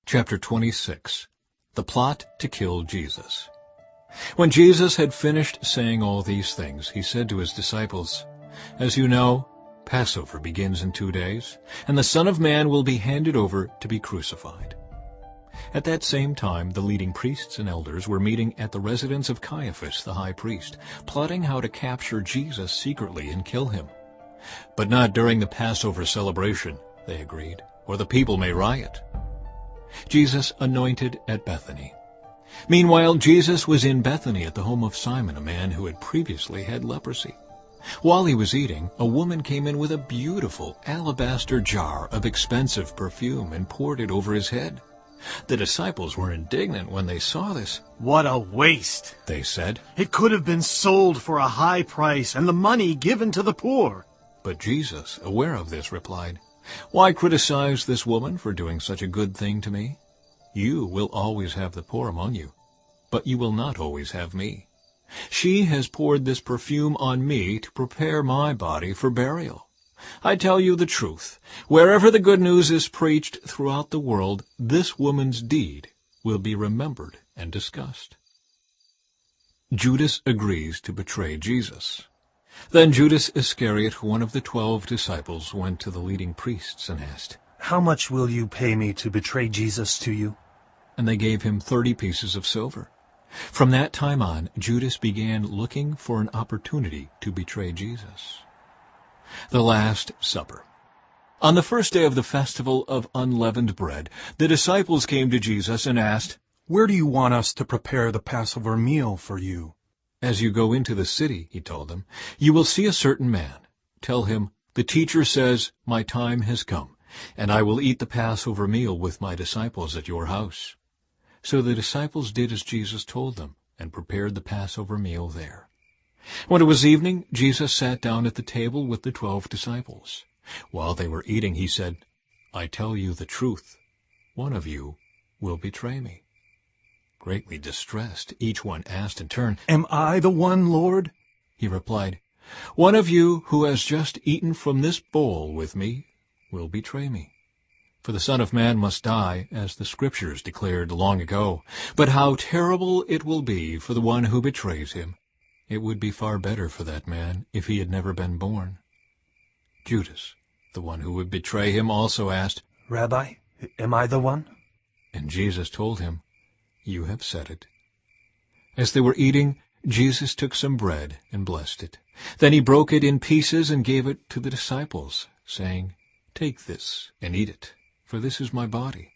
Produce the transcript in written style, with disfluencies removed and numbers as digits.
Chapter 26. The Plot to Kill Jesus. When Jesus had finished saying all these things, he said to his disciples, "As you know, Passover begins in 2 days, and the Son of Man will be handed over to be crucified." At that same time, the leading priests and elders were meeting at the residence of Caiaphas the high priest, plotting how to capture Jesus secretly and kill him. "But not during the Passover celebration," they agreed, "or the people may riot." Jesus anointed at Bethany. Meanwhile, Jesus was in Bethany at the home of Simon, a man who had previously had leprosy. While he was eating, a woman came in with a beautiful alabaster jar of expensive perfume and poured it over his head. The disciples were indignant when they saw this. "What a waste," they said. "It could have been sold for a high price and the money given to the poor." But Jesus, aware of this, replied, "Why criticize this woman for doing such a good thing to me? You will always have the poor among you, but you will not always have me. She has poured this perfume on me to prepare my body for burial. I tell you the truth, wherever the good news is preached throughout the world, this woman's deed will be remembered and discussed." Judas agrees to betray Jesus. Then Judas Iscariot, one of the 12 disciples, went to the leading priests and asked, "How much will you pay me to betray Jesus to you?" And they gave him 30 pieces of silver. From that time on, Judas began looking for an opportunity to betray Jesus. The Last Supper. On the first day of the festival of unleavened bread, the disciples came to Jesus and asked, "Where do you want us to prepare the Passover meal for you?" "As you go into the city," he told them, "you will see a certain man. Tell him, 'The teacher says, my time has come, and I will eat the Passover meal with my disciples at your house.'" So the disciples did as Jesus told them and prepared the Passover meal there. When it was evening, Jesus sat down at the table with the 12 disciples. While they were eating, he said, "I tell you the truth, one of you will betray me." Greatly distressed, each one asked in turn, "Am I the one, Lord?" He replied, "One of you who has just eaten from this bowl with me will betray me. For the Son of Man must die, as the Scriptures declared long ago. But how terrible it will be for the one who betrays him! It would be far better for that man if he had never been born." Judas, the one who would betray him, also asked, "Rabbi, am I the one?" And Jesus told him, "You have said it." As they were eating, Jesus took some bread and blessed it. Then he broke it in pieces and gave it to the disciples, saying, "Take this and eat it, for this is my body."